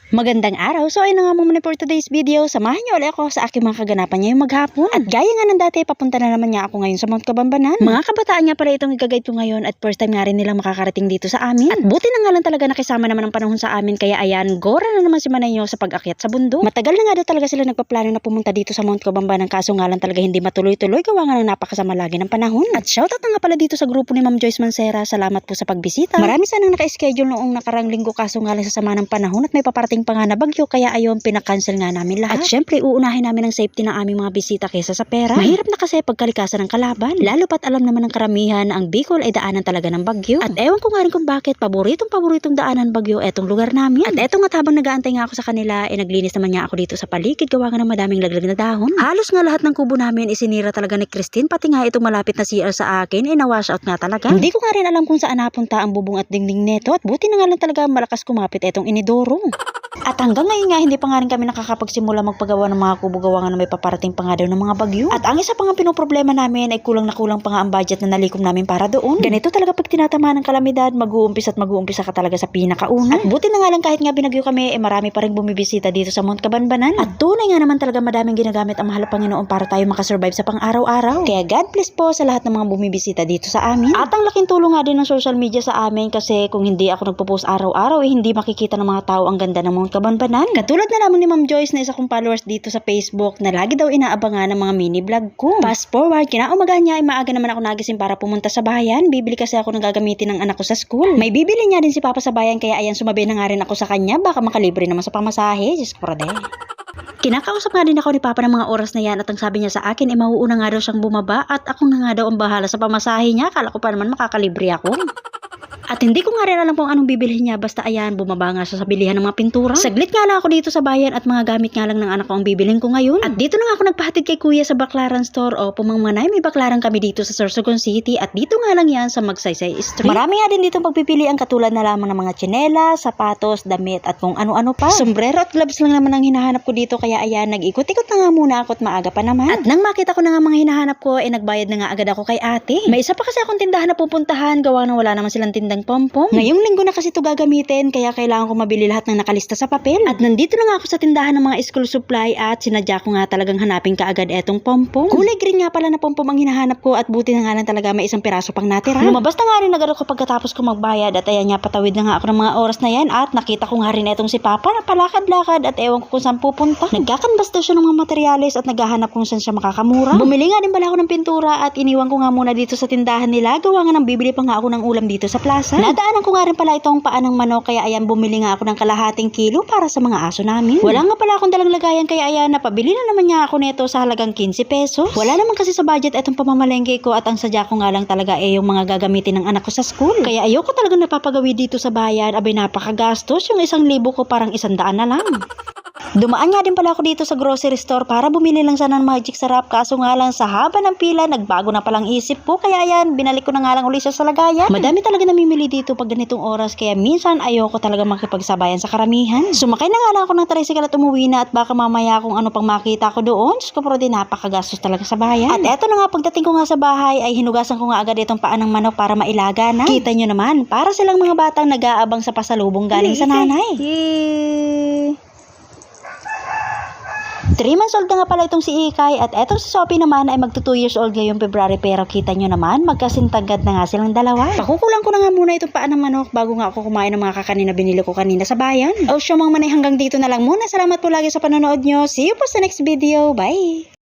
Magandang araw. So ayun na nga muna for today's video. Samahan niyo ulit ako sa aking mga kaganapan ngayong maghapon. At gaya nga ng dati, papunta na naman niya ako ngayon sa Mount Kabambanan. Mga kabataan nga pala itong igagayad ko ngayon at first time nga rin nilang makakarating dito sa amin. At buti na nga lang talaga nakisama naman ang panahon sa amin, kaya ayan, gora na naman si Manayyo sa pag-akyat sa bundok. Matagal na nga daw talaga sila nagpaplano na pumunta dito sa Mount Kabambanan, kaso nga lang talaga hindi matuloy-tuloy gawa nga ng napakasama lagi ng panahon. At shoutout na nga pala dito sa grupo ni Ma'am Joyce Mancera. Salamat po sa pagbisita. Marami sanang naka-schedule noong nakarang linggo, kaso nga lang sa sama ng panahon at may paparating pa nga na bagyo, kaya ayun, pinakancel nga namin lahat. At syempre, uunahin namin ang safety ng aming mga bisita kaysa sa pera. Mahirap na kasi pagkalikasan ng kalaban. Lalo pat alam naman ng karamihan, ang Bicol ay daanan talaga ng bagyo. At ewan ko nga rin kung bakit, paboritong daanan bagyo etong lugar namin. At eto nga, habang nag-aantay nga ako sa kanila, naglinis naman niya ako dito sa paligid, gawa nga ng madaming laglag na dahon. Halos nga lahat ng kubo namin isinira talaga ni Christine, pati nga itong malapit na CR sa akin, na-wash out nga talaga. Hindi ko nga rin alam kung saan napunta ang bubong at dingding neto, at buti na nga lang talaga malakas kumapit etong inidoro. At hanggang ngayon nga, hindi pa nga rin kami nakakapagsimula magpagawa ng mga kubo, gawa nga na may paparating pa nga daw ng mga bagyo. At ang isa pa nga pinoproblema namin ay kulang pa nga ang budget na nalikom namin para doon. Ganito talaga pag tinatama ng kalamidad, mag-uumpisa ka talaga sa pinakauna. At buti na nga lang kahit nga binagyo kami, marami pa rin bumibisita dito sa Mount Kabambanan. At tunay nga naman talaga madaming ginagamit ang mahal Panginoon para tayo makasurvive sa pang-araw-araw. Kaya God bless po sa lahat ng mga bumibisita dito sa amin. At ang laking tulong nga din ng social media sa amin, kasi kung hindi ako nagpo-post araw-araw, hindi makikita ng mga tao ang ganda ng Mount Kabambanan. Katulad na lamang ni Ma'am Joyce na isa kong followers dito sa Facebook na lagi daw inaabangan ng mga mini vlog ko. Fast forward, kinaumagahan niya ay maaga naman ako nagising para pumunta sa bayan. Bibili kasi ako ng gagamitin ng anak ko sa school. May bibili niya din si Papa sa bayan, kaya ayan, sumabi na nga rin ako sa kanya, baka makalibre naman sa pamasahe. Diyos ko, brother. Kinakausap nga din ako ni Papa ng mga oras na yan, at ang sabi niya sa akin, mauuna nga daw siyang bumaba at ako na nga daw ang bahala sa pamasahe niya. Kala ko pa naman makakalibre ako. At hindi ko nga rin alam kung anong bibilhin niya, basta ayan, bumaba nga siya sa bilihan ng mga pintura. Saglit nga lang ako dito sa bayan at mga gamit nga lang ng anak ko ang bibilhin ko ngayon. At dito na nga ako nagpahatid kay Kuya sa Baclaran Store. O pumangmanay, may Baclaran kami dito sa Sorsogon City, at dito nga lang yan sa Magsaysay Street. Marami nga din dito pagpipilian, katulad na lamang ng mga tsinela, sapatos, damit at kung ano-ano pa. Sombrero at gloves lang naman ang hinahanap ko dito, kaya ayan, nag-ikot-ikot na nga muna ako at maaga pa naman. At nang makita ko na nga mga hinahanap ko, nagbayad na nga agad ako kay ate. May isa pa kasi akong tindahan na pupuntahan, gawa na wala naman silang tindang pompom. Ngayong linggo na kasi ito gagamitin, kaya kailangan ko mabili lahat ng nakalista sa papel. At nandito na nga ako sa tindahan ng mga school supply, at sinadya ko nga talagang hanapin kaagad etong pompom. Kulay green nga pala na pompom ang hinahanap ko, at buti na nga lang talaga may isang piraso pang natira. Lumabas na nga rin agad ako pagkatapos ko magbayad, at ayan nga, patawid na nga ako ng mga oras na yan, at nakita ko nga rin etong si Papa na palakad-lakad, at ewan ko kung saan pupunta. Nagkakanbas daw siya ng mga materyales at naghahanap kung saan siya makakamura. Bumili nga din pala ako ng pintura, at iniwan ko nga muna dito sa tindahan nila, gawa nga nang bibili pa nga ako ng ulam dito sa plaza. Nadaanan ko nga rin pala itong paa ng manok, kaya ayan, bumili nga ako ng kalahating kilo para sa mga aso namin. Wala nga pala akong dalang lagayan, kaya ayan, napabili na naman niya ako nito sa halagang 15 pesos. Wala naman kasi sa budget itong pamamalengke ko, at ang sadya ko nga lang talaga yung mga gagamitin ng anak ko sa school. Kaya ayoko talagang napapagawi dito sa bayan, abay napakagastos, yung 1,000 ko parang 100 na lang. Dumaan nga din pala ako dito sa grocery store para bumili lang sana ng Magic Sarap, kaso nga lang sa haba ng pila, nagbago na palang isip ko, kaya ayan, binalik ko na nga lang uli siya sa lagayan. Madami talaga namimili dito pag ganitong oras, kaya minsan ayoko talaga makipagsabayan sa karamihan. Sumakay na nga lang ako ng tricycle at umuwi na, at baka mamaya kung ano pang makita ko doon. Diyos ko, pero din napakagastos talaga sa bayan. At eto na nga, pagdating ko nga sa bahay ay hinugasan ko nga agad itong paa ng manok para mailaga na. Kita nyo naman, para silang mga batang nag-aabang sa pasalubong galing sa nanay. 3 months old na nga pala itong si Ikay, at etong si Sophie naman ay magto 2 years old ngayong February, pero kita nyo naman, magkasintagad na nga silang dalawa. Pakukulang ko na nga muna itong paa ng manok bago nga ako kumain ng mga kakanin na binili ko kanina sa bayan. O siya, mga manay, hanggang dito na lang muna. Salamat po lagi sa panonood nyo. See you po sa next video. Bye!